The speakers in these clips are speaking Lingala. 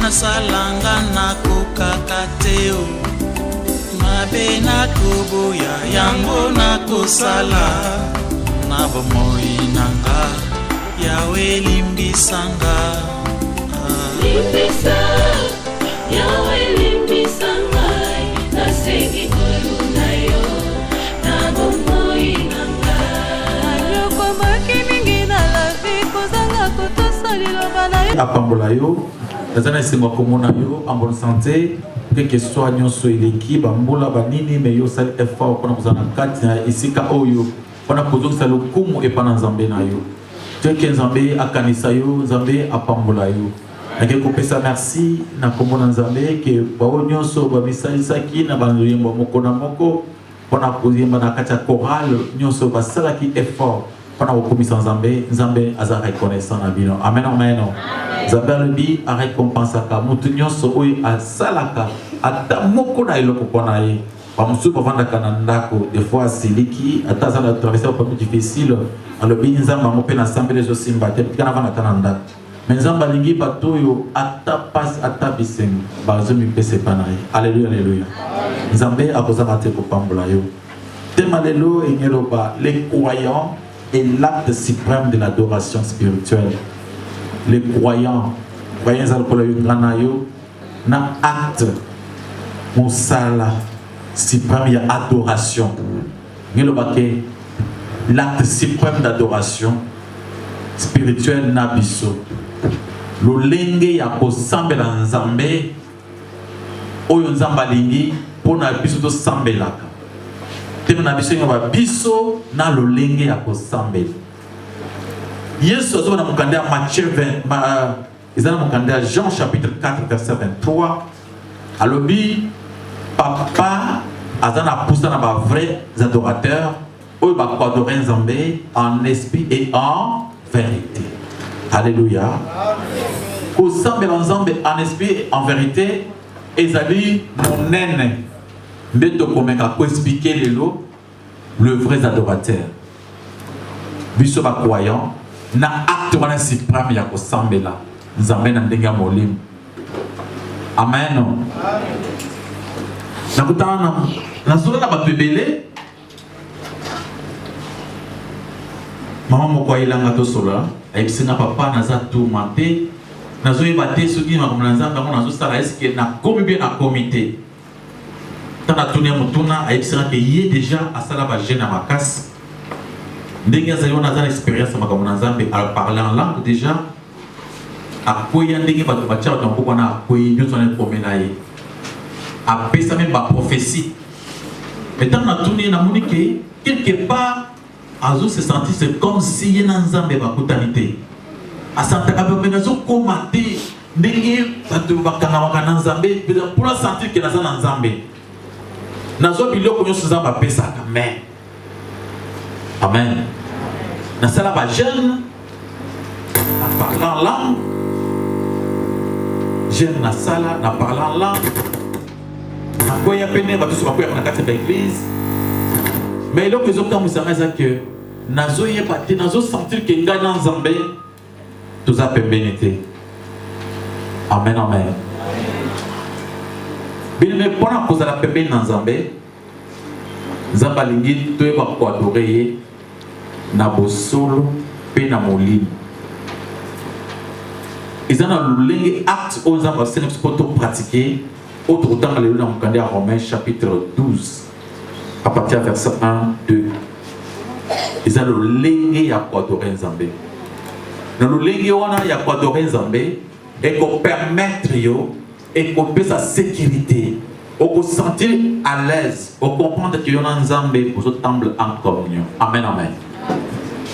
nasalanga nakokaka te o mabe nakoboya yango nakosala na bomoi nanga yawe limbisanga limbisa yawe limbisanga nasengi koluna yo na bomoi nanga ayokomaki mingi na lavi kozanga kotosa liloba na yo apambola yo nazana esengo komona yo en bonne santé que soit nyonso eleki bambola banini me yo sali effort mpona kozala na kati na esika oyo mpona kozongisa lokumu epa na nzambe na yo teke nzambe akanisa yo nzambe apambola yo nake kopesa merci na kombo na nzambe ke bao nyonso bamisalisaki na banzoyemba moko na moko mpona koyemba na kati ya chorale nyonso basalaki effort mpona kokomisa nzambe nzambe aza reconnaissant na bino amen amen nzambe alobi arekompensaka motu nyonso oyo asalaka ata moko na eloko mpona ye bamosusu bavandaka na ndako des fois asiliki ata aza na traverse bapapi difficile alobi nzambe yango mpe na sambele ezosimba te tika navandaka na ndako me nzambe alingi bato oyo ata pasi ata bisengo bazomipesa epa na ye alleluya alleluya nzambe akozanga te kopambola yo tema lelo engeloba les croyants est l'acte suprême de l'adoration spirituelle. Les croyants, na acte, monsala, suprême, il y a adoration. L'acte suprême d'adoration spirituelle nabiso. Le lenge ya kosambela nzambe, oyo nzamba lingi, pona biso to sambelaka. Na biso na lolenge ya kosambela Yesu azo na mukanda Matthieu 20 izana mukanda Jean chapitre 4 verset 23 alobi papa azana poussa na ba vrais adorateurs oyo ba adorer nzambe en esprit et en vérité. Alléluia. Kosambela nzambe en esprit et en vérité ezali monene mbeto komeka ko expliquer lelo le vrai adorateur biso ba croyant na acte wana suprême ya kosambela nzambe na ndenge ya molimo amen nakutana na sola na bato ebele mama moko ayelanga tosola ayebisinga papa naza tuma te nazoyeba te soki makambo na nzambe yango nazosala eske nakomi bien nakomi te tana tunia mutuna ayebisaka ke ye déjà asala ba jeune à makasi ndenge azali wana aza na expérience ya makambo na nzambe parler en langue déjà akoya ndenge bato batia bato moko wana akoyi nyonso wana ekome na ye apesa meme baprophétie mais ntango natuni namoni ke quelque part azo se sentir c'est comme si ye na nzambe bakutani te asantaka mpe nazokoma te ndenge bato bakangamaka na nzambe mpona sentir ke naza na nzambe nazo biloko nyonso nzambe apesaka mais amen nasala ba jeune na parlant langue jeune nasala na parlant langue nakoya pene bato so bakoya na kati ya église mais eloko ezokambwisanga eza ke nazoyeba te nazosentir ke ngai na nzambe toza pembeni te amen amen bien mpona kozala pembeni na nzambe nzambe alingi toyeba koadore ye na bosolo mpe na molimo eza na lolenge acte oyo nzambe asenga biso mpo topratike oyo tokotanga lelo na mokanda ya Romains chapitre 12 à partir verset 1 2 eza lolenge ya koadore nzambe na lolenge wana ya koadore nzambe ekopermettre yo ekopesa sécurité au sentir à l'aise au comprendre que yon nzambe vous semble en communion amen amen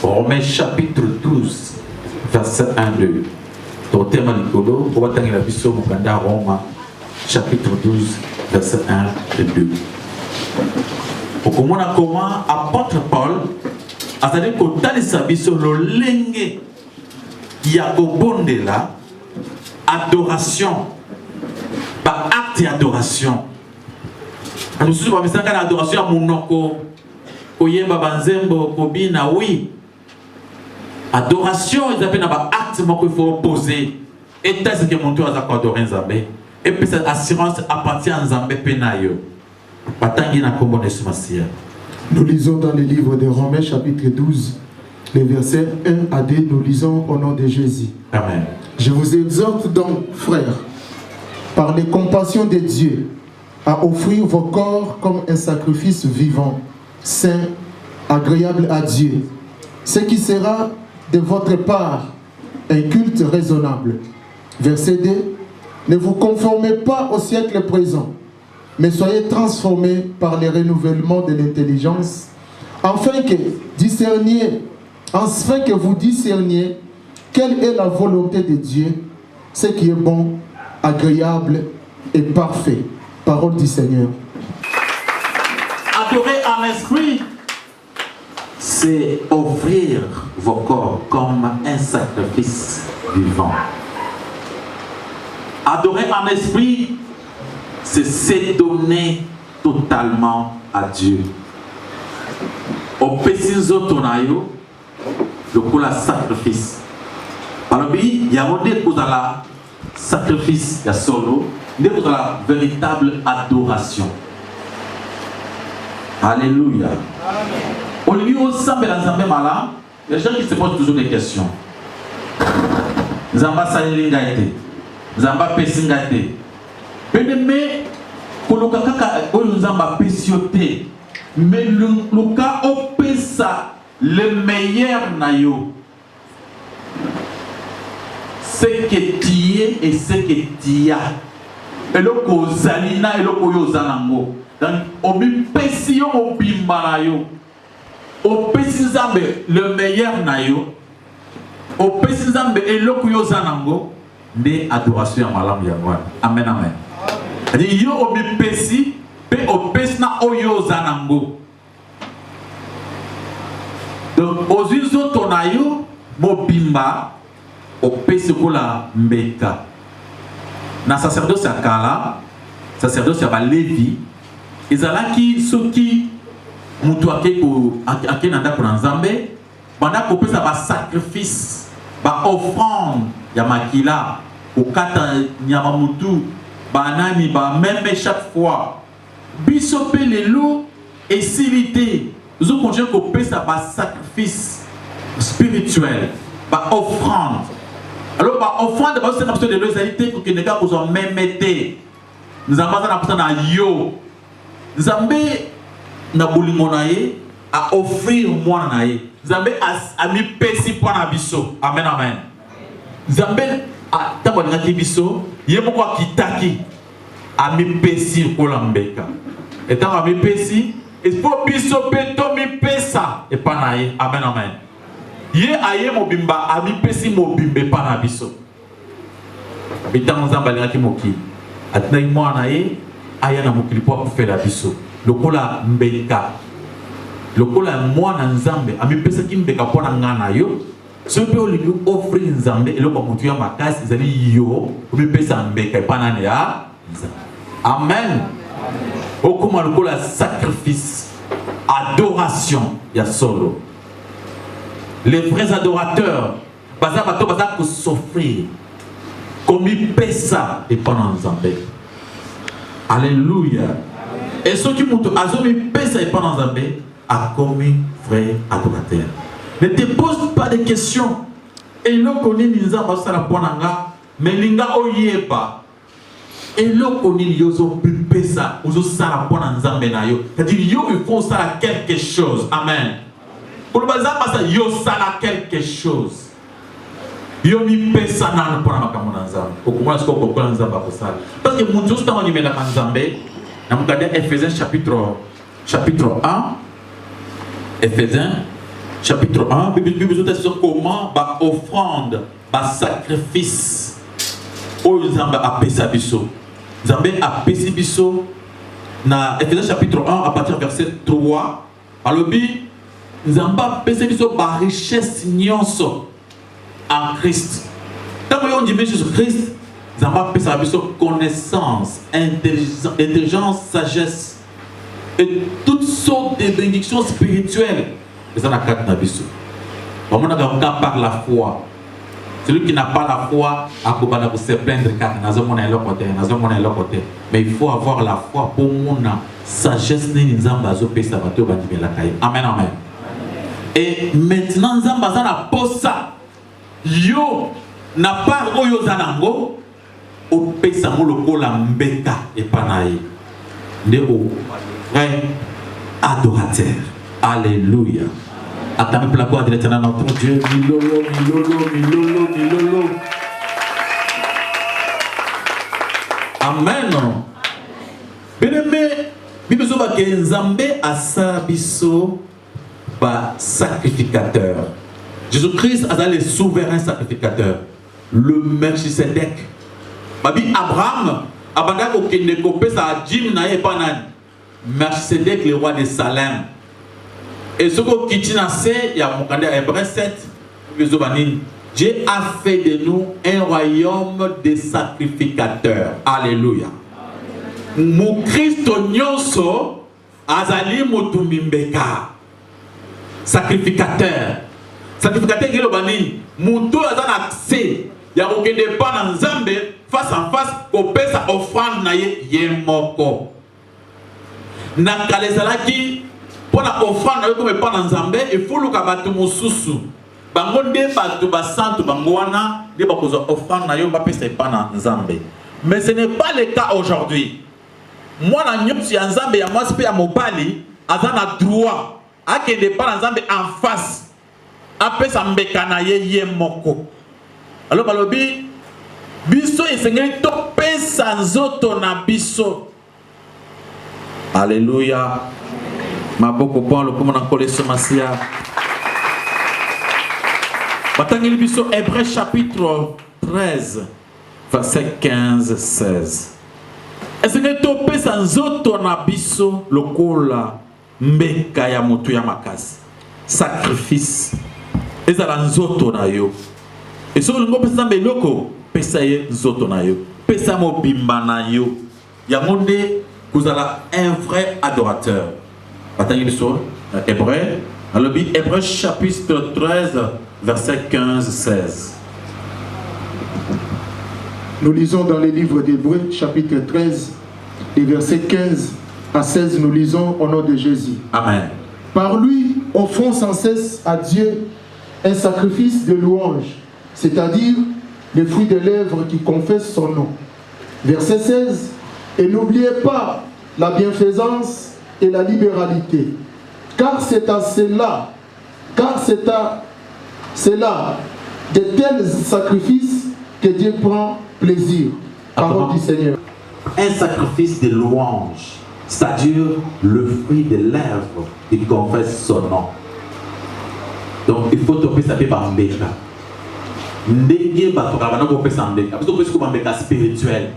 Romains chapitre 12 verset 1 2 ton thème likolo pour batangela biso mokanda Roma chapitre 12 verset 1 et 2 okomona comment apôtre Paul azali kotalisa biso lolenge ya kobondela adoration ba acte d'adoration. Nous sommes dans l'adoration à monoko, koyemba banzembo, kobina, oui. Adoration, ils appellent un acte qu'il faut opposer. état ce que mon tour a adorer Nzambe et puis cette assurance appartient à Nzambe penayo batangi na kombo na Yesu. Nous lisons dans le livre de Romains chapitre 12 les versets 1 à 2. Nous lisons au nom de Jésus. Amen. Je vous exhorte donc, frères, par les compassions de Dieu, à offrir vos corps comme un sacrifice vivant, saint, agréable à Dieu, ce qui sera de votre part un culte raisonnable. Verset 2. Ne vous conformez pas au siècle présent, mais soyez transformés par le renouvellement de l'intelligence, afin que vous discerniez quelle est la volonté de Dieu, ce qui est bon, agréable et parfait. Parole du Seigneur. Adorer en esprit, c'est offrir vos corps comme un sacrifice vivant. Adorer en esprit, c'est se donner totalement à Dieu. Au péciso tonayo, le coup la sacrifice. Alors il y a un sacrifice, il y a solo, il y a la véritable adoration. Alléluia. Au lieu où il y a des gens qui se posent toujours des questions. Zamba Salilingate, Zamba Pesingate. Mais pour le cas où Zamba Pesiote, mais le cas où Pesa, le meilleur nayo. Ce que tu es et ce que tu as. Et le kozalina et le koyozanango. Donc, au bipesio au bimbanayo. Au pesizambe le meilleur nayo. Au pesizambe et le koyozanango. Né adoration à malam yangwan. Amen, amen. C'est-à-dire, yo au bipesi, pe au pesna oyozanango. Donc, aux usos tonayo, mobimba. Au pesikola mbeka na sacerdoce à Kala, sacerdoce à Lévi, ils allaient ceux qui mutuake ko akenanda pour Nzambe, banda ko pesa ba sacrifice, ba offrande ya makila, au kata nyama mutu, ba nani ba même chaque fois. Bisope les loups et silité, nous avons continué ko pesa ba sacrifice spirituel, ba offrande. Alors, offrande, c'est une option de l'égalité pour que les gars soient même été. Nous avons besoin de yo. Nous avons besoin à offrir moi. Nous avons besoin de pesi pour nabiso. Amen, amen. Nous avons besoin de biso. Il y a beaucoup qui taki à mi pesi pour l'ambeka. Et tant à mi pesi, il faut biso beto mi pesa et pas naïe. Amen, amen. Ye aye mobimba ami pesi mobimbe pana biso. Bitango zambali ki moki. Atina imwana ye aya na mokili pour faire la biso. Lokola mbeka. Lokola mwana nzambe ami pesa ki mbeka pona ngana yo. Ce que lui offrir nzambe et loko mutu ya makasi zali yo obi pesa mbeka pana ne ya. Amen. Okuma lokola sacrifice, adoration ya solo. Les vrais adorateurs, baza pour s'offrir, comme ils paient ça et pendant Nzambe. Alléluia. Et ceux qui montent à Zomi paient ça et pendant Nzambe, a commis vrai adorateur. Ne te pose pas de questions. Et le connaît Nzamba ça la ponanga, mais linga oyeba. Et le connaît yozo paie ça, ozo ça la ponanga Nzambe na yo. C'est-à-dire yo il faut ça quelque chose. Amen. Pour le bazar, yo sala quelque chose. Yo mi pesa na pour ma kamonanza. Au comment est-ce qu'on peut prendre Nzamba pour ça? Parce que mon Dieu c'est un numéro de Nzambe. Nous regardons Ephésiens chapitre 1. Ephésiens chapitre 1. Bible nous sur comment ba offrande, ba sacrifice. O Nzamba a pesa biso. Nzambe a pesa biso na Ephésiens chapitre 1 à partir du verset 3. Alors Nzamba pesa biso ba richesse nyonso en Christ. Tant que on dit Jésus-Christ, Nzamba pesa biso connaissance, intelligence, sagesse et toutes sortes de bénédictions spirituelles. Et ça n'a qu'à biso. On a par la foi. Celui qui n'a pas la foi, il peut se plaindre car côté. Mais il faut avoir la foi pour mon sagesse. Amen, amen. Et maintenant, nous avons ça. Yo n'a pas oyo zanango au pesa moloko la mbeka et panaï. De o vrai adorateur. Alléluia. Attendez pour la gloire de l'Éternel notre Dieu. Milolo, milolo, milolo, milolo. Amen. Bien-aimé, Bible soba ke Nzambe asa biso ba sacrificateur. Jésus-Christ a le souverain sacrificateur, le Melchisedec. Babi Abraham, abanda ko kende ko pesa jim na ye panan. Melchisedec le roi de Salem. Et ce que Kitina sait, il y a mon candidat Hébreu 7, Dieu a fait de nous un royaume de sacrificateurs. Alléluia. Mon Christ nyonso azali motumimbeka. Sacrificateur. Sacrificateur qui est le bani. Moutou azan accès. Il y a aucun départ dans Nzambe face en face pour payer sa offrande na yemoko. Nakalezalaki pour la offrande comme pas dans Nzambe, il faut le kabatu mususu. Bango de batu basantu bangoana de bakozo offrande na yo ba pesa pas dans Nzambe. Mais ce n'est pas le cas aujourd'hui. Moi na nyopsi ya Nzambe ya mwasi pe ya mobali azana droit akende pas dans Nzambe en face. Apesa mbeka na ye moko. Alors balobi biso esengeli to pesa nzoto na biso. Alléluia. Maboko pon le comment on colle ce masia. Batangeli biso Hébreu chapitre 13 verset 15-16. Est-ce que to pesa nzoto na biso lokola mbeka ya moto ya makasi. Sacrifice. Ezala nzoto na yo. Et so ngo pesa mbeloko pesa ye nzoto na yo. Pesa mo bimba na yo. Ya monde vous avez un vrai adorateur. Attendez l'histoire. Hébreu chapitre 13, verset 15-16. Nous lisons dans les livres d'Hébreu, chapitre 13, les versets 15 à 16, nous lisons au nom de Jésus. Amen. Par lui, offrons sans cesse à Dieu un sacrifice de louange, c'est-à-dire les fruits des lèvres qui confessent son nom. Verset 16. Et n'oubliez pas la bienfaisance et la libéralité, car c'est à cela, de tels sacrifices que Dieu prend plaisir. Parole du Seigneur. Un sacrifice de louange, c'est-à-dire le fruit des lèvres qui confesse son nom. Donc il faut topper sa paix par mbeka. Ndenge batokabana ko pesa mbeka. Parce que c'est comme mbeka spirituel.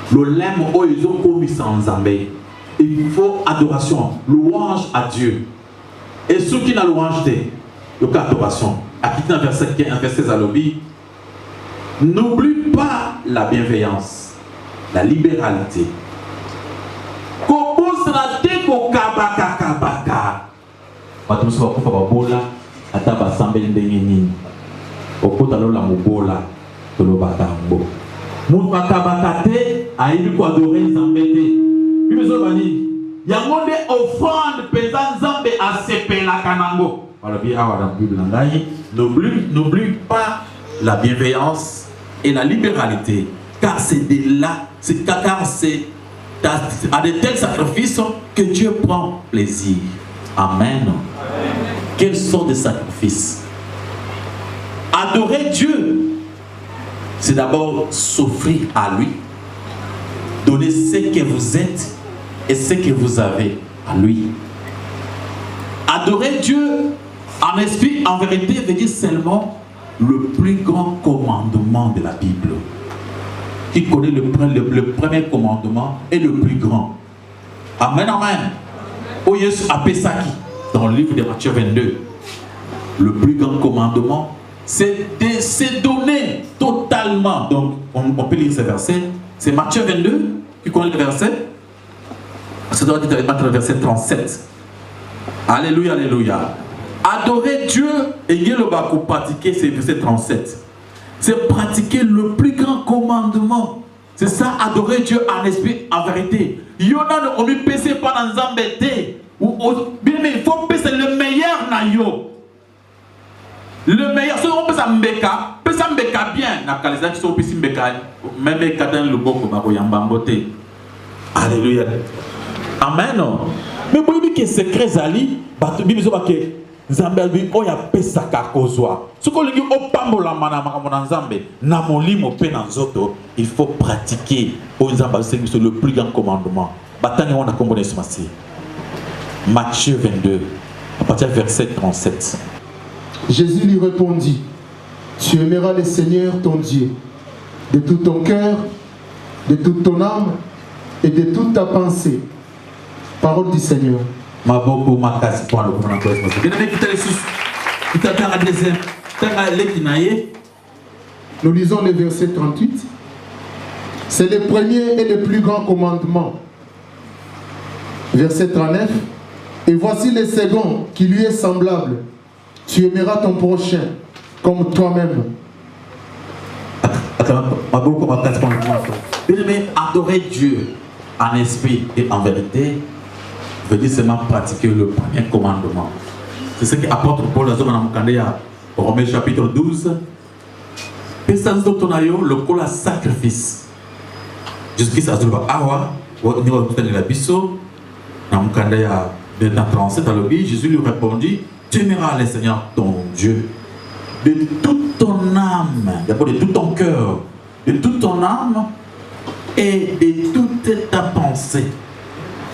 Le lème où ils ont commis sans Nzambe. Il faut adoration, louange à Dieu. Et ceux qui n'ont louange de adoration. À quitter un verset 15, verset 16 à l'obi. N'oublie pas la bienveillance, la libéralité. Comment sera ko kabaka kabaka. Batum so ko fa bola ata ba sambe ndenge nini. Okota lo la mobola to lo batambo. Moun bakabakate aïbi ko adorer Nzambe te. Bibezo bani yango de offrande pesa Nzambe a sepela kanango. Voilà bien awa dans Bible ngai. N'oublie pas la bienveillance et la libéralité, car c'est de là, car c'est à de tels sacrifices que Dieu prend plaisir. Amen. Amen. Quels sont des sacrifices? Adorer Dieu, c'est d'abord s'offrir à lui, donner ce que vous êtes et ce que vous avez à lui. Adorer Dieu en esprit, en vérité, veut dire seulement le plus grand commandement de la Bible. Qui connaît le premier commandement et le plus grand. Amen, amen. Oh Jésus a Pesaki, dans le livre de Matthieu 22, le plus grand commandement, c'est de se donner totalement. Donc, on peut lire ce verset. C'est Matthieu 22 qui connaît le verset. Ça doit être le verset 37. Alléluia, alléluia. Adorer Dieu et le bakou pratiquer, c'est verset 37. C'est pratiquer le plus grand commandement. C'est ça, adorer Dieu en esprit, en vérité. Yonan omi pese pas dans zambete. Bien mais il faut pese le meilleur na yo. Le meilleur, si on peut ça mbeka bien. Na kalisa qui sont pesi mbeka, même katan le boko bako yambambote. Alléluia. Amen. Mais vous voyez que secret zali, batu bibizo bake Nzambe bi oya pesa kakozwa. Soko lingi opambola mana makamona Nzambe na molimo pe na nzoto, il faut pratiquer au Nzamba c'est le plus grand commandement. Batani on a combien ce matin? Matthieu 22 à partir du verset 37. Jésus lui répondit: tu aimeras le Seigneur ton Dieu de tout ton cœur, de toute ton âme et de toute ta pensée. Parole du Seigneur. Nous lisons le verset 38. C'est le premier et le plus grand commandement. Verset 39. Et voici le second qui lui est semblable. Tu aimeras ton prochain comme toi-même. Adorer Dieu en esprit et en vérité veut dire seulement pratiquer le premier commandement. C'est ce qu'apporte Paul au Romains chapitre 12. Le col à sacrifice. Jusqu'à ce que Awa, au niveau de la bisso, dans 37 Jésus lui répondit: tu aimeras le Seigneur ton Dieu de toute ton âme, d'abord de tout ton cœur, de toute ton âme et de toute ta pensée.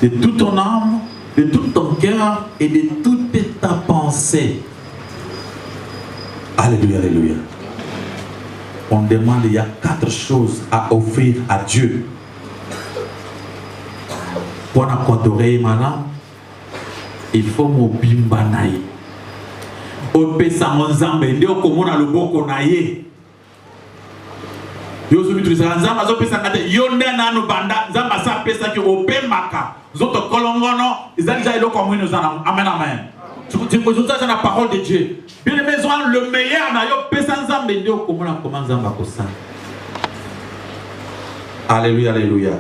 De toute ton âme, de tout ton cœur et de toute ta pensée. Alléluia, alléluia. On demande, il y a 4 choses à offrir à Dieu. Pour adorer maintenant, il faut mobimba naï. On peut s'amonzambe, on commande le bon qu'on aille. Yo so bitu nzamba zo pesa kate yonde na no banda nzamba sa pesa ki ope maka zoto kolongono izali ja iloko mwino zana. Amen, amen. Tu peux ça la parole de Dieu. Bien les maisons le meilleur na yo pesa nzambe ndio komona comment nzamba ko ça. Alléluia, alléluia.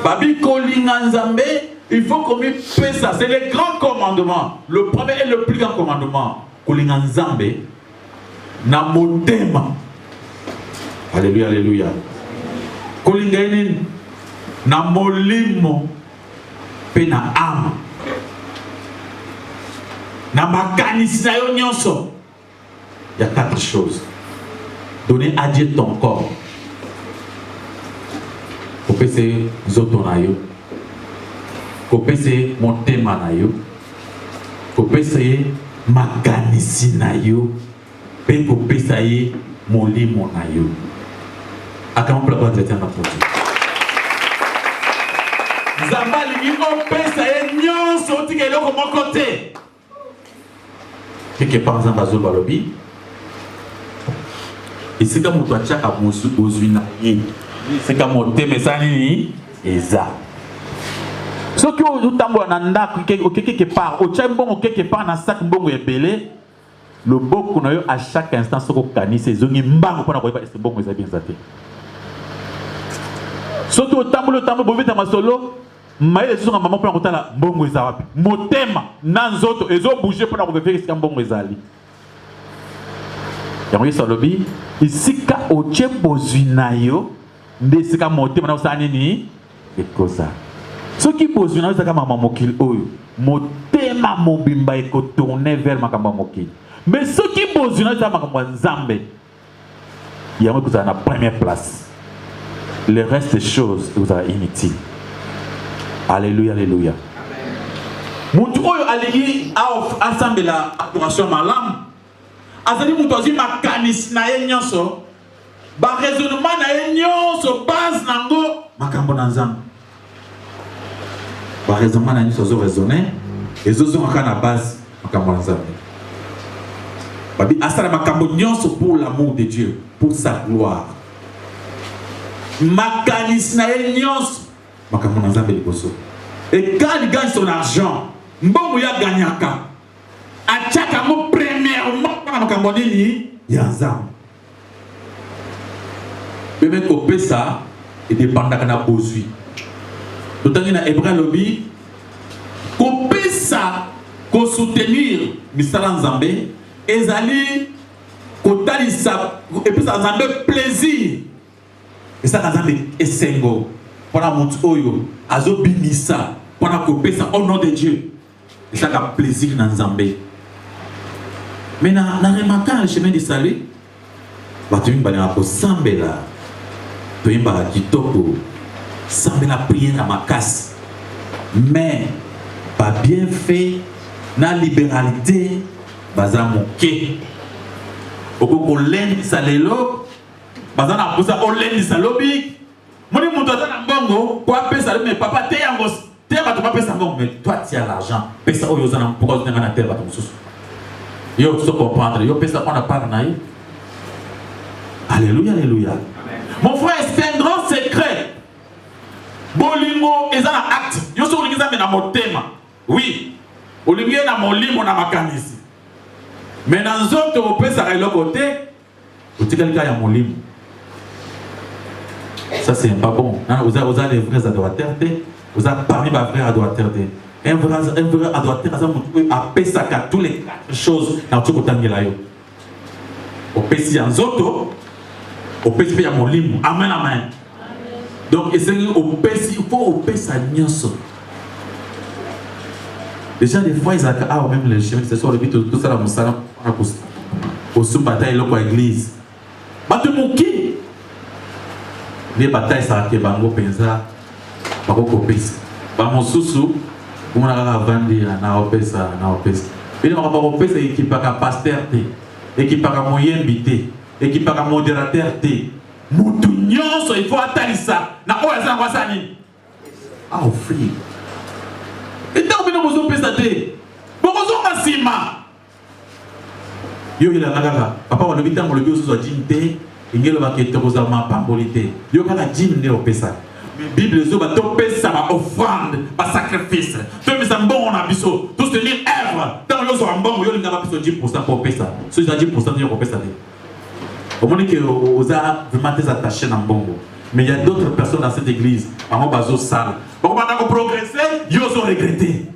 Babi kolinga nzambe, il faut qu'on pesa, c'est le grand commandement. Le premier et le plus grand commandement. Kolinga nzambe na motema. Alléluia, alléluia. Kolingeni na molimo pe na âme. Na makanisi na yo nyonso. Il y a 4 choses. Donner à Dieu ton corps. Kopese zoto na yo. Kopese motema na yo. Kopese makanisi na yo. Pe kopesa ye molimo na yo. Akama pour la gloire de l'Éternel pour Dieu. Zambali ni opesa ye nyonso tikelo ko mon côté. Quelque part Zamba zo balobi. Ici comme toi tchaka musu ozwina yi. C'est comme motema sanini eza. Ce que vous tambo na ndako quelque part, au tchambongo quelque part na sac mbongo ebele. Le beaucoup à chaque instant ce qu'on canisse c'est zongi mbango pour n'avoir pas ce bon bien zaté. Surtout au tambo bovita masolo, maïle sur un maman pour n'avoir la bongo zawapi. Motema nanzoto ezo bouger pour n'avoir vérifié ce bongo zali. Yangoyi salobi ici ka au tchembo zwinayo ndesika motema na usani ni ekoza. Ce qui pose zwinayo c'est comme maman mokil oyo. Motema mobimba eko tourner vers makamba mokil. Mais ce qui pose une autre Nzambe, il y a que vous avez la première place. Le reste des choses, vous avez inutile. Alléluia, alléluia. Moutou oyo alingi a ensemble la adoration malam. Azali moutou ozi makanis na ye nyonso. Ba raisonnement na ye nyonso base nango makambo na Nzambe. Ba raisonnement na nyonso zo raisonner et zo na base makambo na Nzambe. Pour l'amour de Dieu, pour sa gloire. Et quand il gagne son argent, il gagne un cas. À chaque mot, premièrement, il y a un zam. Même kopesa et dépendant na bozui. Tout en na hébreu lobby kopesa ko soutenir misala nzambe ezali kotalisa et puis ça nzambe plaisir. Et ça nzambe esengo pona mutu oyo azobimisa pona kopesa au nom de Dieu. Et ça a plaisir dans nzambe. Mais na remarquant le chemin du salut, batu mingi bana ko sambela. Toyimba kitoko sambela prière à makasi. Mais pas bien fait na libéralité baza moke. Oko lendi salelo baza na posa o lendi salobi. Moni mutu na mbongo kwa pesa mais papa te yango te bato pa pesa mbongo mais toi tu as l'argent. Pesa oyo za na mpoko na na terre bato mususu. Yo so comprendre yo pesa on a pas na ye. Alléluia, alléluia. Mon frère, c'est un grand secret. Bolingo est un acte. Yo so lingiza na motema. Oui. Olingi na molimo na makanisi. Mais dans autres au pesa ka le côté, o tikalika ya molimo. Ça c'est pas bon. Vous avez les vrais adorateurs, vous avez parmi les vrais adorateurs. Un vrai adorateur a pesa ka tous les quatre choses na tu kotangela yo. O pesi ya nzoto, o pesi ya molimo. Amen amen. Donc il faut au pesa nyonso. Déjà des fois ils ont même les chemins, c'est sur le but tout ça la musala au sous bataille là quoi église. Batu muki. Les batailles ça ke bango penza bako pesa. Ba mosusu on a vendu na opesa na opesa. Bino ba opesa équipaka pasteur te, équipaka moyen bité, équipaka modérateur te. Mutu nyonso il faut atalisa na oza ngwasa nini. Ah free. Et tant que nous avons pesé, nous avons sima. Yo il a gaga. Papa on le vit dans le bio sur jinte, il y a le baquet de rozama pambolité. Yo kana jine ne opesa. Bible zo ba to pesa ba offrande, ba sacrifice. To mi sa bon on a biso, tout se lire œuvre. Tant yo so mbongo yo linga ba biso 10% pour pesa. So 10% yo opesa te. Au moins que oza vraiment très attaché dans mbongo. Mais il y a d'autres personnes dans cette église, à mon bazo sale. Bon, maintenant qu'on progresse, ils ont regretté.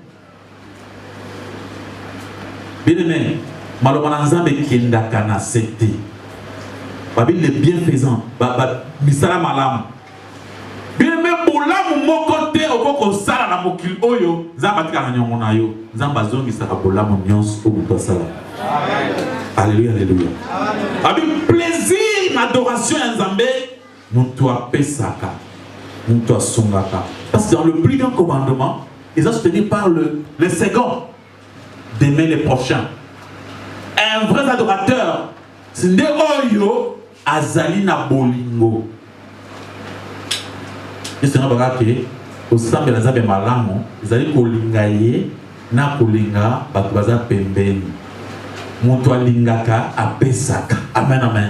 Bien aimé, malheureusement, nous avons kenda kana sete. Babil les bienfaisants, misala malam. Bien aimé, bolam mon côté au koko sala na mokil oyo, zabatika na nyongo na yo, zambazongi saka bolam nyons au buto sala. Alléluia, alléluia. Babil plaisir, adoration en Zambé. Nous toi pesaka, nous toi songaka. Parce que dans le plus grand commandement, ils ont soutenu par le second d'aimer les prochains. Un vrai adorateur, c'est ne oyo azali na bolingo. Et c'est un bagage au sein de la zabe malamu, ils allaient kolingaye na kolinga batubaza pembeni. Mutu alingaka apesaka. Amen amen.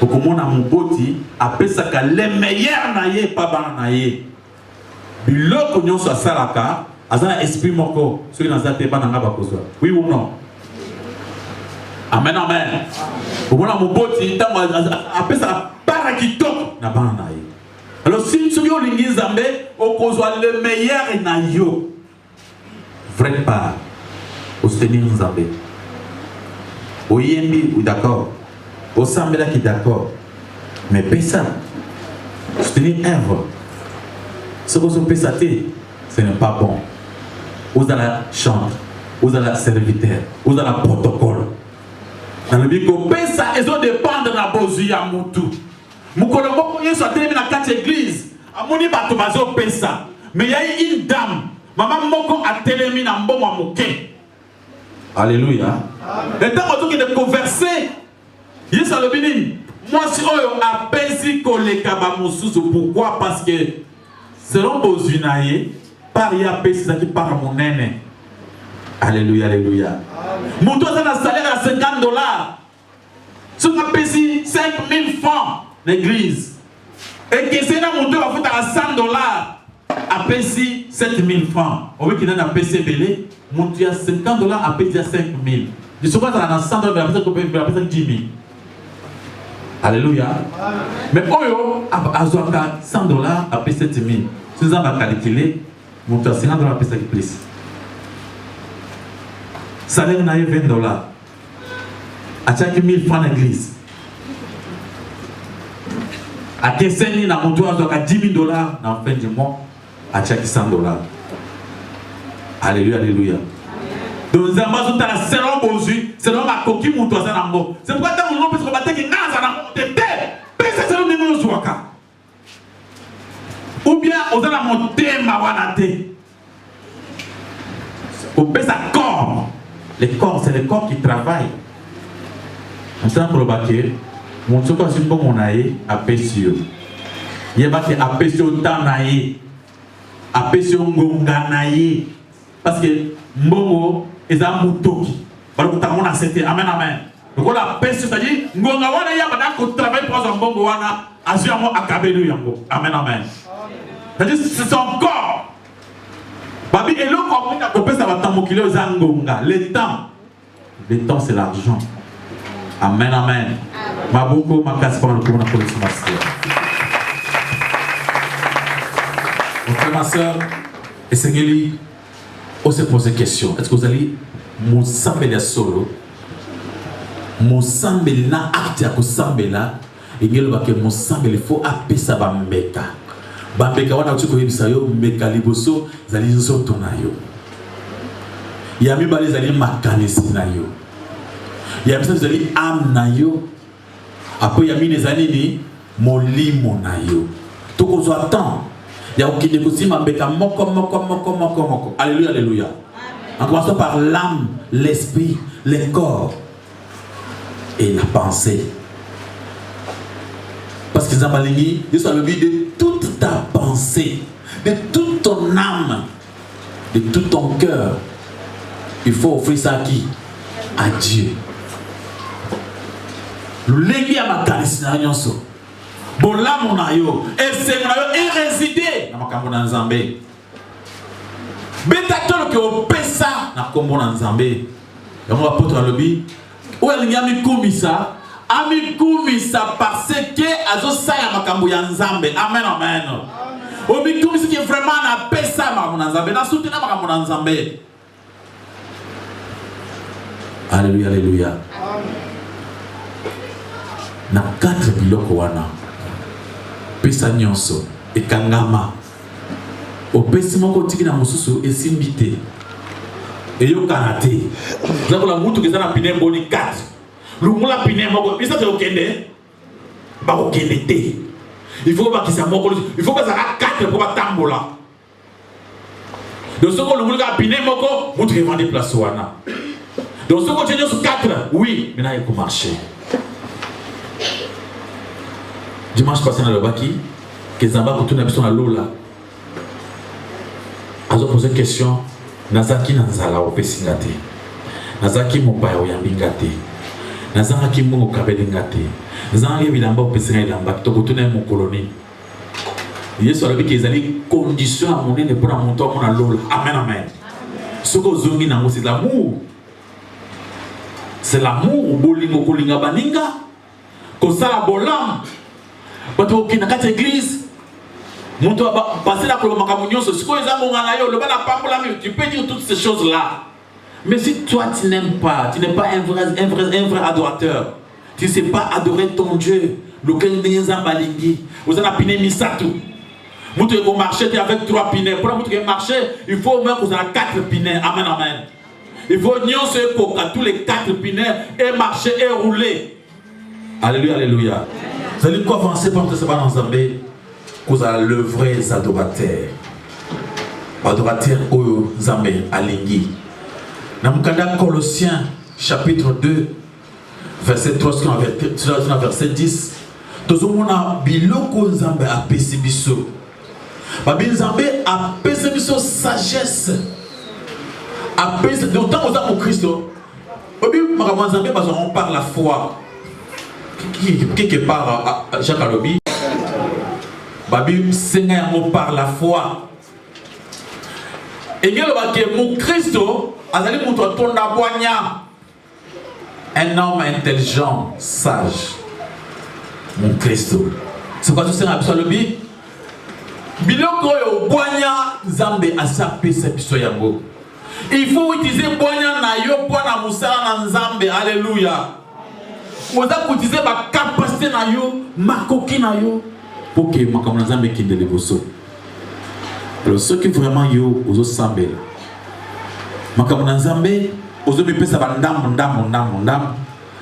Okomona muboti apesaka les meilleurs naye pa bana naye. Biloko nyonso asalaka azana esprit moko soki naza te bana nga bakozwa. Oui ou non? Amen amen. Okomona muboti ntango apesaka para kitoko na bana naye. Alors si soki olingi Nzambe okozwa le meilleur na yo. Vrai part au soutenir Nzambe. Oyembi ou d'accord. Au Sambela qui est d'accord, mais pesa, soutenir œuvre. Ce que vous pesez, ce n'est pas bon. Vous allez chanter, vous allez serviteur, vous allez protocole. Dans le but que pesa, ils ont dépendre de la bozu à Moutou. Moukolombo, il soit télé dans 4 églises. À Mouni Batomazo pesa. Mais il y a une dame, maman Moko a télé dans bon à Mouké. Alléluia. Et tant que vous êtes conversé, yes, moi, si on a pensé qu'on les kabamoussous, pourquoi? Parce que selon Bozunaye, par y a pensé qui par mon aîné. Alléluia, alléluia. Mon toit a un salaire à $50. Si on a pensé 5 000 francs l'église, et que c'est là mon toit a fait à $100, a pensé 7 000 francs. On veut qu'il en a pensé belé, mon toit a $50 a pensé 5 000. Je sais pas dans $100, mais après ça, 10 000. Alléluia. Mais oyo azwaka 100 $, après 7 000. Si vous avez calculé, vous avez 50 $, après 5 plus. Salaire n'a 20 $. À chaque 1000 francs l'église. À 15 000, na monto azwaka 10 000 $ dans la fin du mois. À chaque 100 $. Alléluia, alléluia. Donc nous avons la selon Bozu, selon ma coquille mon toisin nango. C'est pourquoi tant on peut se battre que naza nango de té. Pesa selon nous zwaka. Ou bien on a la monté mawana té. Au pesa corps. Les corps, c'est les corps qui travaillent. On s'en probaquer. Mon soko si bon mon aïe a pesio. Il y a pas que a pesio tanaï. A pesio ngonganaï. Parce que mbongo eza mutoki balo kutamona c'était amen amen donc la paix c'est-à-dire ngonga wana ya bana ko travail pour un mbongo wana aziamo akabelu yango amen amen c'est-à-dire c'est son corps babi eloko ko ko pesa batamokile eza ngonga le temps c'est l'argent amen amen maboko makasi pour le na police master mon frère ma soeur et Seigneur on se pose une question. Est-ce que vous allez Moussambela solo Moussambela acte à Moussambela et il il faut appeler ça Bambeka. Bambeka wana tu connais ça yo Meka liboso zali zoto na yo. Ya mi bali zali makanisi na yo. Ya mi zali am na yo. Après ya mi les années ni molimo na yo. Tout qu'on soit temps. Il y a aucun négocié, mais moko. Alléluia, alléluia. En commençant par l'âme, l'esprit, le corps et la pensée. Parce qu'ils ont maligné, ils sont le but de toute ta pensée, de toute ton âme, de tout ton cœur. Il faut offrir ça à qui? À Dieu. L'égui à ma caresse. Bola monayo et c'est monayo et résider na makambo na Nzambe beta tolo ke opesa na kombo na Nzambe yango apôtre lobi o elingami kumisa ami kumisa parce que azo sa ya makambo ya Nzambe amen amen o bi kumisa ki vraiment na pesa makambo na Nzambe na soutenir makambo na Nzambe alléluia alléluia na 4 biloko wana pesa nyonso ekangama opesi moko tiki na mosusu esimbite eyokana te zakola mutu keza na pine mboni 4 lumula pine moko bisa te okende ba okende te il faut bakisa moko il faut bazaka 4 pour batambola donc soko lumula pine moko mutu ke vendre place wana donc soko tient sur 4 oui maintenant il faut marcher. Dimanche passé dans le Baki, que Zamba pour tourner sur la Lola. Azo posé une question. Nazaki Nanzala au Pesingate. Nazaki Mobaya au Yambingate. Nazaki Mungo Kabelingate. Nazaki Vilamba au Pesingate. Toko tourner mon colonie. Il y a des gens qui conditions à mon nez pour monter à mon Lola. Amen, amen. Ce que Zongi Nango, c'est l'amour. C'est l'amour. Bolingo Kolinga Baninga. Kosala Bolam. Quand tu es dans l'église, tu vas passer la colomacamunion, tu peux dire toutes ces choses-là. Mais si toi tu n'aimes pas, tu n'es pas un vrai adorateur, tu ne sais pas adorer ton Dieu, lequel n'est pas maligné, vous en avez mis ça tout. Vous devez marcher avec 3 pinets. Pour vous marcher, il faut même que vous avez 4 pinets. Amen, amen. Il faut à tous les 4 pinets et marcher et rouler. Alléluia, alléluia. Vous allez quoi avancer pour que ce soit dans Zambé? Vous avez le vrai adorateur. Adorateur au Zambé, à Lingui. Dans le Colossiens, chapitre 2, verset 3, verset 10. Tout le monde a biloko Zambé a pessibiso. Babi Zambé a pessibiso sagesse. A pessibiso. Donc, tant que vous avez Christ, on parle la foi. Quelque part, Jacques Alobi, Babi Seigneur par la foi. Et il y a mon Christ, un homme intelligent, sage. mon Christ. C'est quoi tout ça na psalobi? Biloko yo bonya Nzambe asape sa biso yango. Il faut utiliser bonya na yo pona musala na Nzambe. Alléluia. Vous avez utilisé ma capacité na yo, ma coquille na yo pour que ma comme Nzambe kinde le bosso. Alors ceux qui vraiment yo ozo sambe. Ma comme Nzambe ozo me pesa bandam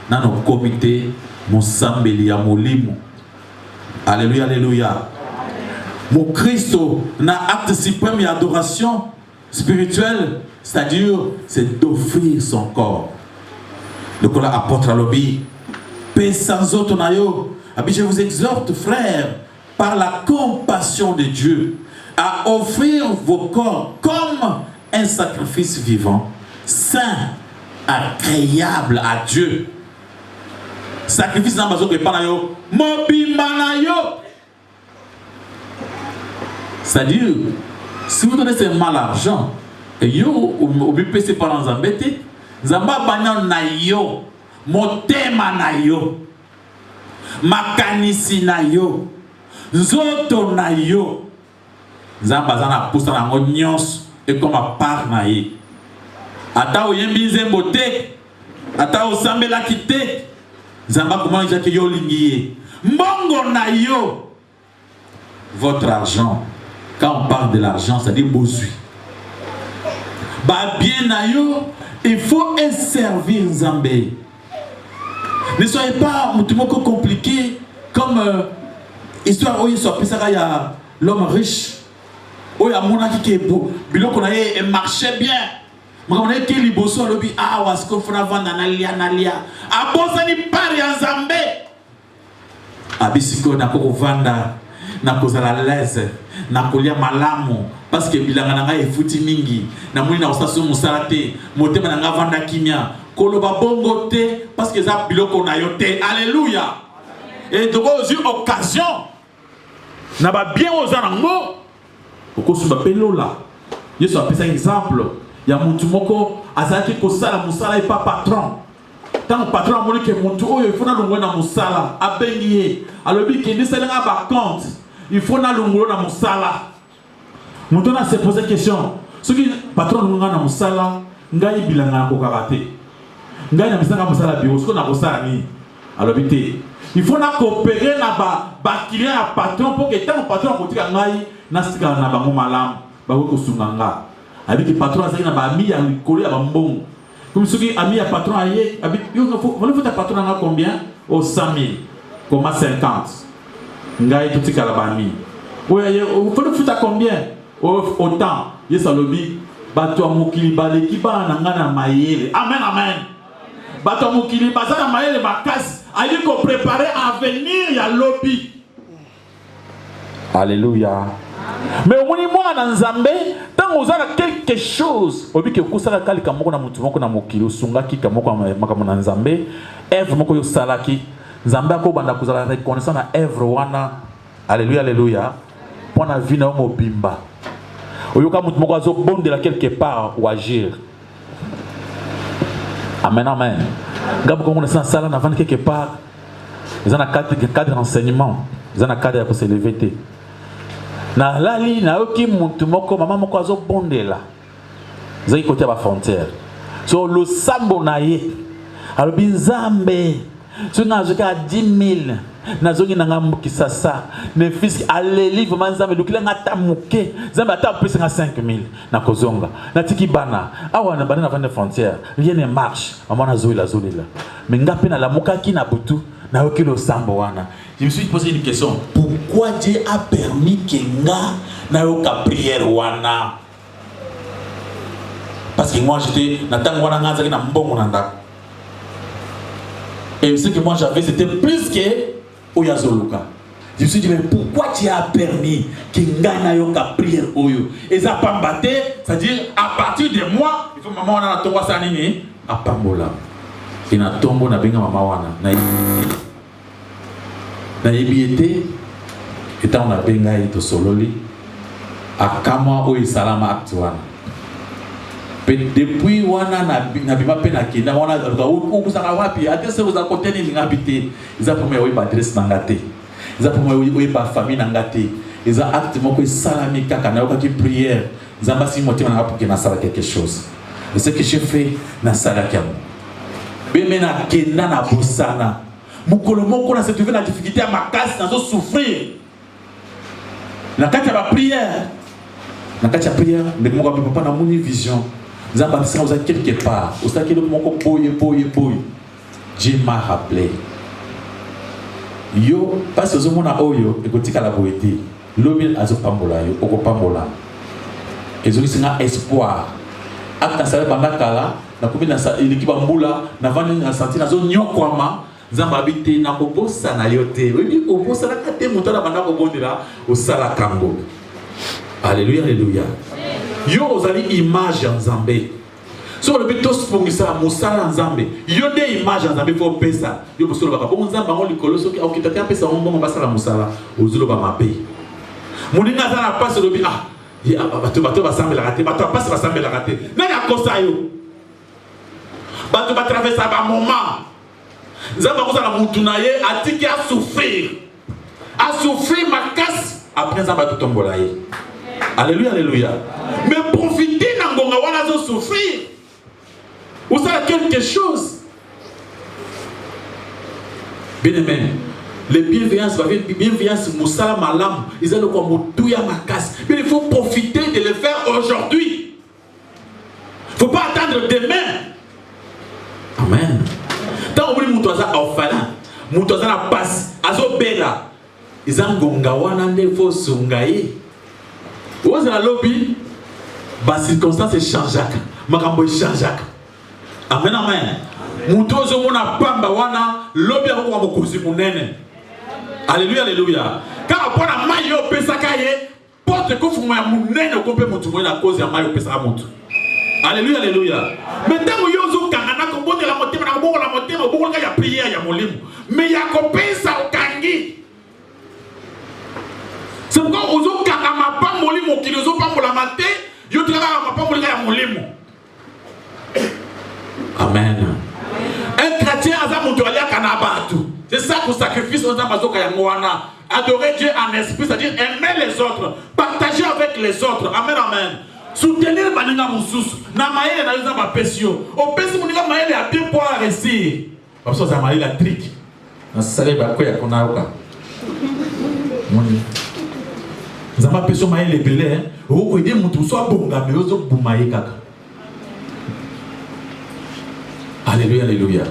na no comité mon sambeli ya molimo. Alléluia, alléluia. Mon Christ, na acte suprême et adoration spirituelle, c'est-à-dire, c'est d'offrir son corps. Le collat apôtre à l'obéi. Paix sans autre naïo. Je vous exhorte, frères, par la compassion de Dieu, à offrir vos corps comme un sacrifice vivant, saint, agréable à Dieu. Sacrifice dans bazo que panayo, mobimanayo. C'est-à-dire, si vous donnez seulement l'argent, et yo, au BPC par Nzambe, Nzamba banyan na yo, motema na yo, makanisi na yo, nzoto na yo, Nzamba zana poussa na ngonyos, et comme à part na ye. Ata o yembi nzembo te, ata o sambela kite, Nzamba comment il dit yo lingiye, mbongo na yo, votre argent. Quand on parle de l'argent, ça dit bozui. Bah bien nayo, il faut servir Nzambe. Ne soyez pas mutumoko compliqué comme histoire où il soit il y a l'homme riche. Où il y a mon qui est beau, biloko na ye marchait bien. Mais on est qui liboso lobi ah wasko fona vanda nalia. Ah bon ça ni pari Nzambe. Abisiko na ko vanda na kozala l'aise. Na kolia malamu parce que bilanga nanga efuti mingi na muli na ostation musalate motema nanga vanda kimia koloba bongo te parce que za biloko na yote. Alléluia. Et donc aux occasion na ba bien aux anango okosuba pelola yeso apesa exemple ya mutu moko azaki kosala musala et pas patron tant patron amoni ke mutu oyo ifuna longwe na musala abengi alobi ke ndiselenga ba compte. Il faut na longolo na musala. Mutu na se poser question. Ce qui patron longa na musala, ngai bilanga ko karate. Ngai na misanga musala bio, ce qu'on a posala ni. Alors bité. Il faut na coopérer na ba client à patron pour que tant patron kotika ngai na sika na bango malam, ba ko sunganga. Avec patron azaki na ba ami ya likolo ya bambongo. Comme ce qui ami ya patron aye, avec yo faut ta patron na combien? Au 100 000. Comment 50. Ngai tout tika la bami. Ouais, faut le foutre à combien? Autant. Yes alobi. Bato mokili baleki ba na ngana mayele. Amen amen. Bato mokili bazana mayele makasi. Ali ko préparer à venir ya lobby. Alléluia. Mais au moins moi na Nzambe, tant ozala quelque chose, obi ke kusala kalika moko na mutu moko na mokili sunga kika moko makamo na Nzambe, eve moko yo salaki. Nzambe ko banda kozala reconnaissant na œuvre wana. Alléluia alléluia. Pona vie na mobimba. Oyoka mutu moko azo bondela quelque part ou agir. Amen amen. Ngabo ko ngona sala na vendre quelque part. Ils ont un cadre d'enseignement. Ils ont un cadre pour se lever. Na lali na oki mutu moko mama moko azo bondela. Zaki côté ba frontière. So le sambo na ye. Alors Nzambe so na zoka 10 000 na zongi na ngambuki sasa ne fils aleli vraiment Nzambe dokila ngata muke Nzambe ata plus 5 000 na kozonga na tiki bana awa na bana na vendre frontière rien ne marche maman na zoila mais ngape na la mukaki na butu na oki lo sambo wana. Je me suis posé une question, pourquoi Dieu a permis que nga na yoka prière wana? Parce que moi j'étais na tango wana nga zaki na mbongo na ndako. Et ce que moi j'avais, c'était plus que Oyazoluka. Je me suis dit, mais pourquoi tu as permis que Ngana yoka prière Oyo? Et ça pas mbaté, c'est-à-dire, à partir de moi, il faut maman wana na towa sanini, à pambola. Et na tombo na benga maman wana. Na yebiete, etant na benga ito sololi, à kama Oyo salama aktuana. depuis wana na bima pe na kina wana ou kusaka wapi adresse vous a côté ni ngabité ils a pour moi oui adresse na ngate ils a pour moi oui ba famille na ngate ils a acte moko salami kaka na okaki prière nzamba si motima na pour que na sala quelque chose et ce que j'ai fait na sala kiamo beme na kena na bosana mukolo moko na se trouver na difficulté à makasi na zo souffrir na kati ya prière na kati ya prière ndeko moko papa na moni vision nzamba ça vous a quelque part au stade que moko boye Dieu m'a rappelé yo parce que mona oyo ekotika la boété lobi azopambola yo okopambola ezokisinga espoir akta sala bandakala na komina sa l'équipe mbula na vani na sentir nazo nyokwama nzamba habité na kobosa na yote oui kobosa na kate moto na banda kobondela au sala kango. Alléluia, alléluia. Yo ozali image en Nzambe. So le but tous pour ça musala Nzambe. Yo des image en Nzambe faut pesa. Yo bosolo baka bon Nzamba on likolo so ki okitaka pesa on bon basala musala ozulo ba mabe. Muninga za na passe le bi ah ya bato basambe la raté bato passe basambe la raté. Na ya kosa yo. Bato ba traverser ba moment. Nzamba ko na mutu na ye atiki a souffrir. A souffrir ma casse après Nzamba tout tombola ye. Alléluia, alléluia. Mais profitez n'angonga wana zo souffrir. Ou ça quelque chose. Bien aimé. Les bienveillances, moussala malam, ils ont quoi moutouya makas. Mais il faut profiter de le faire aujourd'hui. Il ne faut pas attendre demain. Amen. Tant que vous avez orphelin, vous avez la passe, azo bela. Ils ont gonga wana nefo sungaye. Vous avez la lobby, les circonstances changent. Makambo change. Amen, amen. Mutozo mona pamba wana lobby ako kwa mokozi munene. Alléluia, alléluia. Car après la maille pesa kaye, porte ko fuma ya munene ko pe mutu mo na cause ya maille pesa mutu. Alléluia, alléluia. Mais tant que yozo kangana ko bonde la motema na bongo la motema bongo ka ya prière ya molimo. Mais ya ko pesa okangi. C'est pourquoi aux autres kangama pas molimo ki lozo pa mola maté, yo tra pa molika ya molimo. Amen. Un chrétien a montré à Kanabatu. C'est ça que le sacrifice aux Amazoka Yangwana. Adorer Dieu en esprit, c'est-à-dire aimer les autres, partager avec les autres. Amen, amen. Soutenir Maninga Moussous. Namaïle na yuza ma pesio. Au pesi Moninga Maïle a bien pour réussir. Comme ça, ça Maïle a trick. Na sale ba ko ya konaoka. Moni. Zama pesio Maïle belé. O ko ide mutu so bonga me ozo bumaye kaka. Alléluia, alléluia.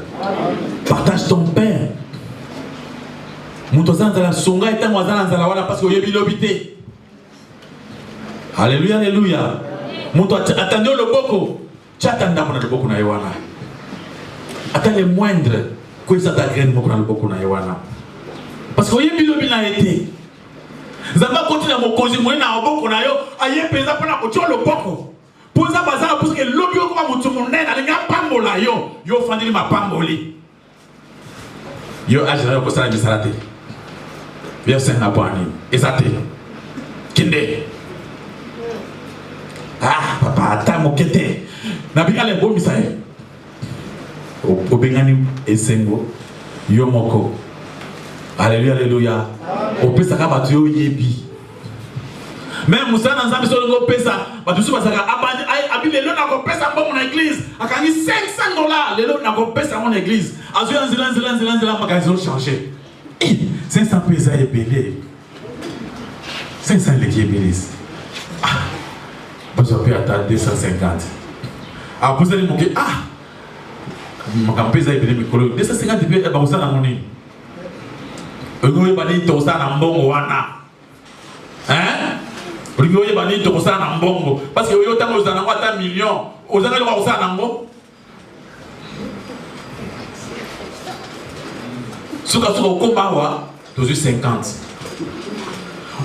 Partage ton père. Moutozan zala songa eta mwazana zala wala parce que yebi lobité. Alléluia, alléluia. Mouto attendez le boko. Tchatanda mona le boko na yewana. Attends les moindres que ça t'agrène moko na le boko na yewana. Parce que yebi lobi na été. Zamba continue à mokozi mona na boko na yo aye pesa pona ko le boko. Posa bazala parce que lobby ko ba mutu monena linga pambola yo fandili ma pamboli yo ajira ko sala bisarate bien c'est na bani ezate kinde ah papa ata mokete na bi ale bo misae o bengani esengo yo moko. Alléluia, alléluia. O pesa ka batu yo yebi. Même Moussa dans un épisode de pesa, bah tout ça parce que abandonné, les lots n'a pas pesa pour mon église. A gagné $500. Les lots n'a pas pesa mon église. A joué un zélan, magasin changé. 500 pesa est belé. 500 les bélis. Ah, parce que peut attendre 250. Ah, vous allez me dire ah, mon pesa est belé mais colo 250 belé bah vous allez en monnaie. Vous allez bani tout ça dans bon wana. Hein? Rigoye bani to kosa na mbongo parce que yo tango za na kwata million ozanga kwa kosa na ngo suka ko bawa to 50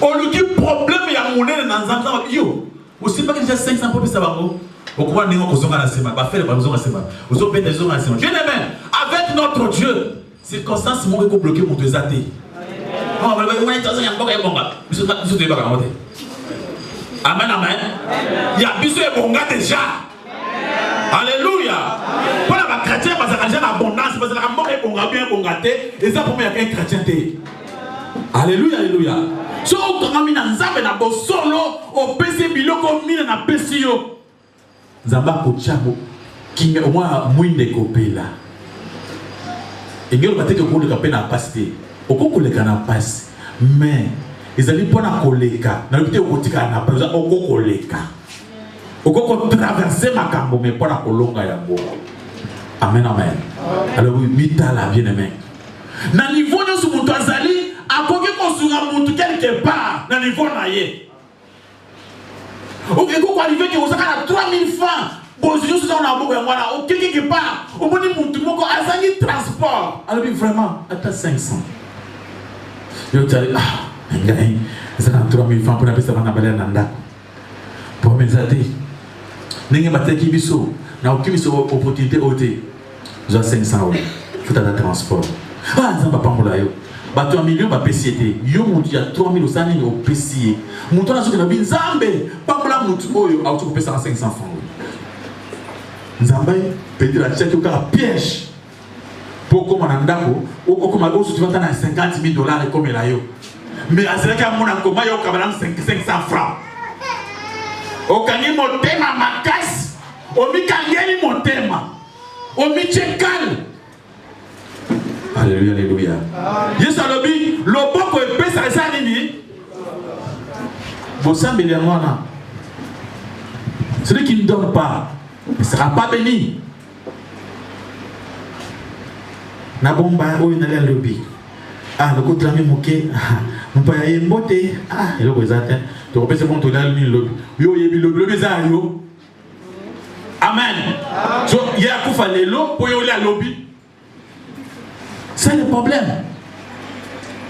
on lui dit problème ya monene na nzamba yo aussi pas que déjà 500 pour ça bango okuba ningo kozonga na sema ba faire ba kozonga sema ozo pete zonga na sema bien aimé avec notre Dieu circonstance mo ko bloquer mon deux athées on va on est dans un bonga bonga biso te ba kamote. Amen, amen. Il y a besoin de bonga déjà. Alléluia. Pour les chrétiens, parce que j'ai abondance, parce que la mort est bon, bien bon gâté, et ça pour moi, il y a un chrétien. Alléluia, alléluia. Si on a mis dans Zambé, na solo, au PC biloko mine na pesio. Zamba kochabo, qui me au moins mouine kopela. Et nous avons dit que vous avez na pasté. Au coup que na passe, mais ils allaient pas na koleka. Na lupite au tika na passe, au coup koleka. Au coup traverser ma cambo, mais pas na kolonga yango. Amen, amen. Alors oui, mitala bien aimé. Na niveau de ce monde azali. A quoi que construire un monde quelque part dans le niveau naïe. Au lieu qu'on arrive que vous avez 3000 francs, position sur un abou et voilà, au quelque part, au bout du monde, mon azali transport. Alors vraiment, à 500. Je te dis, ah, ça a 3000 francs pour la piste avant d'aller à Nanda. Pour mes athées, n'ayez pas de kibiso, n'a aucune opportunité ôtée. J'ai 500 euros. Il faut un transport. Ah, ça va pas pour la yo. Bato a million ba PCT yo mutu ya 3000 osani au PCA mutu na soki na binzambe pambola mutu oyo auto ko pesa 500 francs nzambe pedir la chèque ka piège pour comme na ndako o comme au tu vas na 50 000 $ comme la yo mais azela ka mona ko mayo ka bala 500 francs o kangi motema makasi o mi kangeli motema o mi chekal. Alléluia, alléluia. Yes, alobi, le boko épais, ça les a nini. Bon sang, celui qui ne donne pas ne sera pas béni. Na bomba, oh, il n'a lobby. Ah, le coup de la même moquée. Mon père est moté. Ah, il est au résultat. Tu repères ce qu'on te donne le lobby. Yo, il y a le lobby, ça, yo. Amen. So, il y a un coup fallait l'eau pour y aller à lobby. C'est le problème.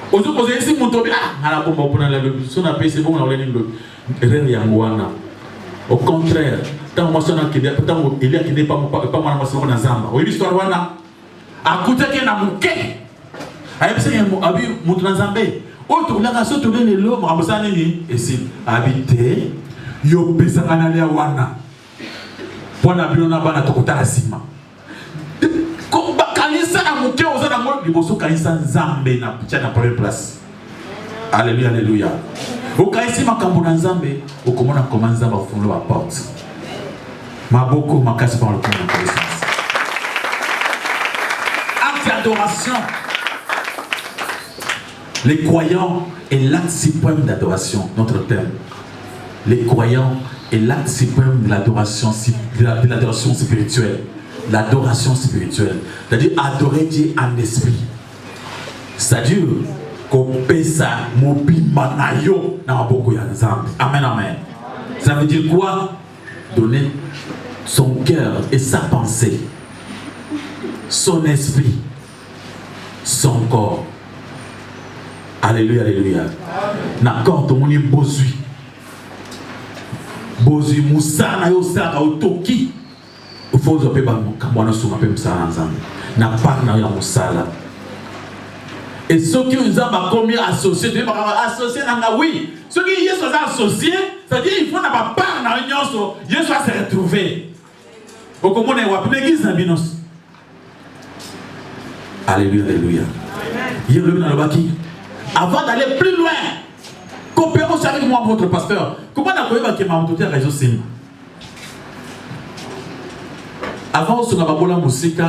Aujourd'hui, si mon tobi, ah, à la bombe pour la lobby, si on a payé, c'est bon, on a le lobby. Au contraire, tant que moi, il y a qui n'est pas moi, moi, dans Zamba. Oui, l'histoire, wana. À côté qu'il y a un mouquet. Aïe, c'est un mouquet, mouquet dans Zamba. Autre, la race, tu donnes l'eau, mais à ça, et c'est habité, yo, pesa, analia, wana. Pour la biona, bana, tokota, la sima. Alléluia, alléluia. Au cas ici, ma cambo dans Zambé, au comment on commence à fondre la porte. Ma beaucoup, ma casse par le temps de connaissance. Acte d'adoration. Les croyants est l'acte suprême d'adoration, notre thème. Les croyants est l'acte suprême de l'adoration spirituelle. L'adoration spirituelle, c'est-à-dire adorer Dieu en esprit. C'est-à-dire qu'on paie ça, mobile manayo dans beaucoup d'ensemble. Amen, amen. Ça veut dire quoi? Donner son cœur et sa pensée, son esprit, son corps. Alléluia, alléluia. D'accord, tout le monde est bozui. Bozui, moussa, na yo sa, au toki. Il faut que na pas na ya musala et ceux qui nous ont commis associés associés na oui ceux qui sont associés c'est-à-dire il faut na pas part na nyonso Yesu va se retrouver okomona wa l'église na binos. Alléluia, alléluia. Avant d'aller plus loin, coopérons avec moi votre pasteur. Comment on a connu que ma autorité à réseau signe. Avant, on a la musique,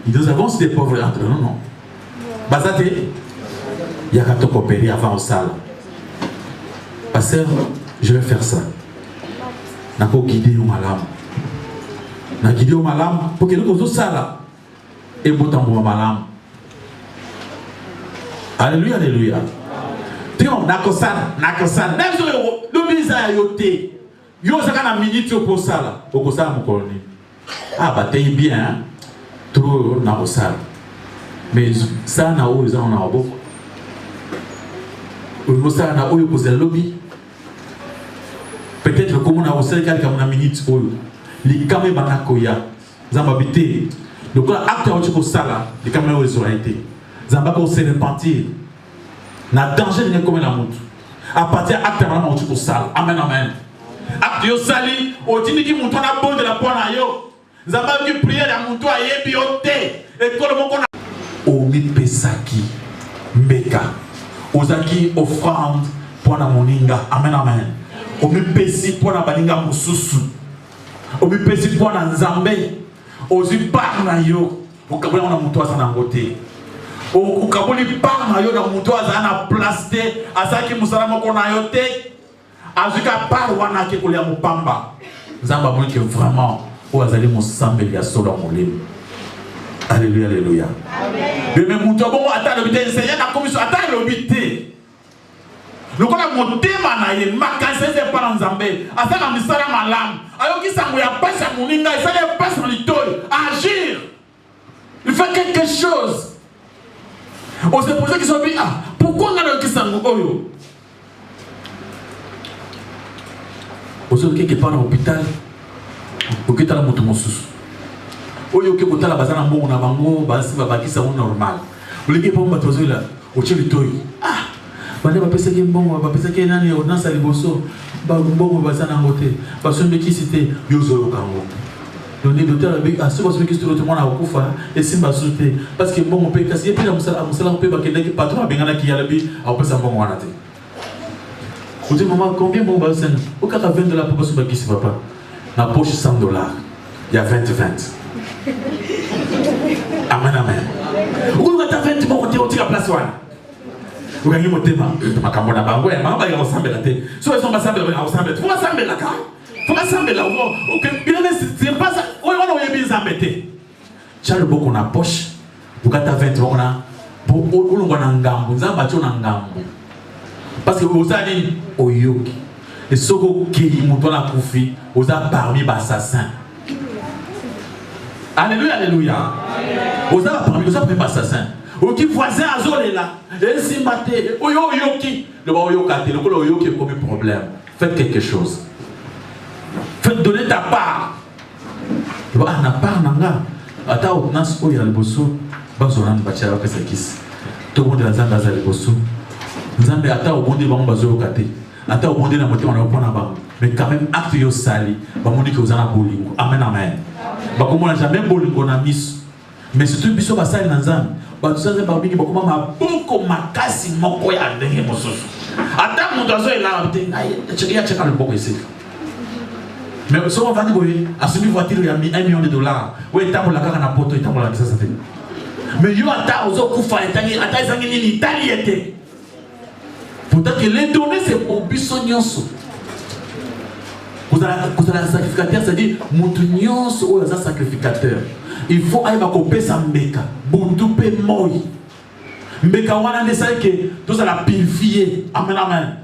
nous avons des pauvres entre nous, non. Bazate, il y a qu'à te coopérer avant au salle. Pasteur, je vais faire ça. Je vais guider au malam. Je vais guider au malam pour que nous nous salle. Et vous t'envoie malam. Alléluia, alléluia. Tiens, nakosala. Même si le ministre a yoté, il y a une minute pour ça. Pour ça, mon colonel. Ah, bah, t'es bien, hein? Trop dans le salle. Mais ça, on a où ils en ont beaucoup. Au salle, on a où ils posent le lobby. Peut-être comme on a aussi quelqu'un qui a une minute où les caméras banakoya, zambabité. Donc, l'acte où tu poses ça là, les caméras où ils ont été. Zambako se repentir. Na danger de comme la montre. À partir acte vraiment où tu poses ça. Amen, amen. Acte yo sali, au dîner qui monte na bonne de la pointe à yo. Zamba qui prière à mon toit et bioté. Et tout le monde qu'on a. Omi pesaki mbeka. Ozaki offrande pour na moninga. Amen amen. Omi pesi pour na baninga mususu. Omi pesi pour na nzambe. Ozi par na yo. Okabona na mon toit ça na ngote. Okaboni par na yo na mon toit ça na place te. Azaki musalama ko na yo te. Azuka par wana ke kolia mupamba. Zamba moni que vraiment o azali musambeli ya solo molimo. Alléluia, alléluia. Amen. Mais mon toit bon attend le bité enseignant la commission attend le bité. Le qu'on a monté manaye makanse c'est pas nzambe. Asa na misala malam. Ayo ki sango ya pesa moninga et ça ne passe dans l'itoy. Agir. Il fait quelque chose. On se pose la question pourquoi on a qui sango oyo? Ozo quelque part dans l'hôpital, ok t'as la moto mosus. Oyo que t'as la bazana mbongo na bango, basi babaki ça normal. Oleke pa mbato ozo là, oche litoyi. Ah, bande ba pesa ke mbongo, ba pesa ke nani o nasa liboso, ba mbongo bazana ngote. Ba sombe ki cité yozo kango. Donc les docteurs avec à ce que qui se trouve tout le monde a okufa et simba sauté parce que mbongo pe kasi et puis la musala pe ba kenda ki patron bengana ki yalabi a pesa mbongo wana te. Vous dites, maman, combien bon bah c'est au cas de 20 $ pour passer qui se va pas. Dans la poche $100. Il y a 20. Amen, amen. Vous avez 20 bon côté, on tire la place. Vous gagnez mon thème. Ma camona bango, ma va y ressembler la tête. Soit ils sont pas semblés, on ressemble. Faut ressembler la carte. Faut ressembler là. Ok, c'est pas ça. On est bien embêté. Tiens le beau qu'on a poche. Vous avez 20 bon là. Pour on a un gambo, vous avez battu un gambo. Parce que vous avez oyoki et ce qui mouton a koufi vous avez parmi les assassins. Alléluia, alléluia. Vous avez parmi les assassins. Vous qui voisin à zone là, et si maté, oyoki, le oyoki, le oyoki comme problème. Faites quelque chose. Faites donner ta part. Le ah na part nanga. Ata au nas oya le bosso, bazoran bachara pesa kis. Tout le monde dans zanga za le bosso. Nzambe ata au monde bango bazo kate ata au monde na moto na pona bango mais quand même acte yo sali ba monde que ozana bolingo amen amen ba komona jamais bolingo na miso mais surtout biso ba sali na nzambe ba tusaze ba bingi ba koma maboko makasi moko ya ndenge mosusu ata moto azo ela te ngai cheka le boko ici mais so on va dire boye asumi voiture ya $1 million ouais tambola kaka na poto tambola kisa ça mais yo ata ozo kufa etangi ata ezangi nini italiete. Pourtant que les données c'est pour Bissonionso. Vous avez un sacrificateur, c'est-à-dire Moutounionso ou un sacrificateur. Il faut aller à couper sa mbeka. Boudoupe moi. Mbeka wana ne sait que tout ça la purifier. Amen amen.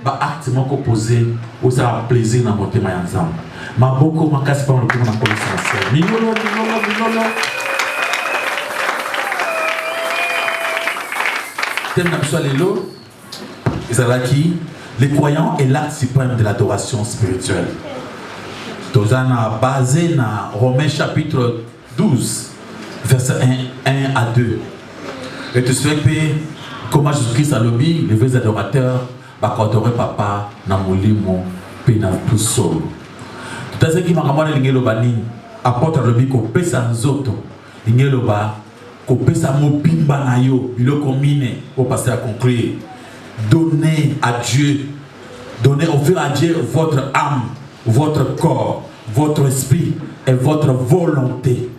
Bah activement composé, vous avez plaisir dans votre main ensemble. Ma beaucoup ma casse pas le coup na connaissance. Minolo. Thème d'absolu l'élo. Les croyants est l'acte suprême de l'adoration spirituelle. Tozana basé dans Romains chapitre 12, verset 1 à 2. Et tu sais que comment Jésus-Christ a lobby, les vrais adorateurs, adorer papa, na molimo, pe na tout seul. Tout à ce qui m'a ramené l'ingelo bani, apporte le lobby ko pesa nzoto, l'ingelo ba ko pesa mobimba na yo, bilo combine pour passer à conclure. Donnez à Dieu, offrez à Dieu votre âme, votre corps, votre esprit et votre volonté.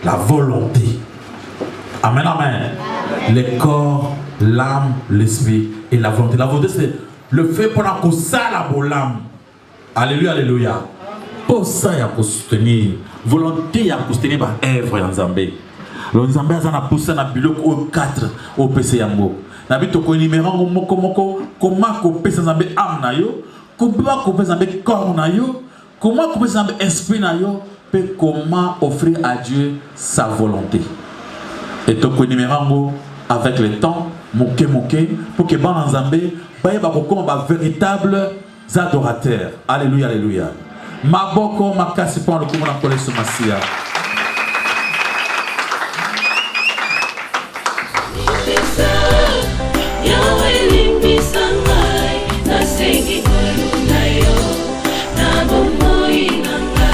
La volonté. Amen, amen. Le corps, l'âme, l'esprit et la volonté. La volonté, c'est le fait pour la ça la l'âme. Alléluia, alléluia. Pour ça, il y a pour soutenir. Volonté, il y a pour soutenir par œuvre en Zambé. Le Zambé a poussé dans le bloc au 4 au PC Yango. Nabito ko numéro moko comment ko pesa Nzambe âme na yo, comment ko pesa Nzambe corps na yo, comment ko pesa Nzambe esprit na yo, pe comment offrir à Dieu sa volonté. Et to ko numéro avec le temps moke pour que ban Nzambe ba ko comme ba véritables adorateurs. Alléluia, alléluia. Maboko makasi pour le coup na kole somasia. Nasengi koluna yo, na bomoi nanga.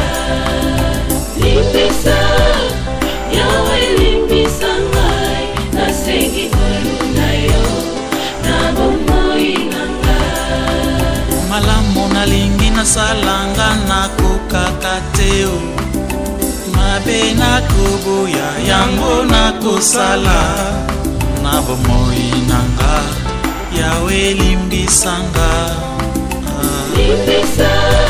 mabe nakoboya yango nakosala na bomoi nanga yawe limbisanga limbisa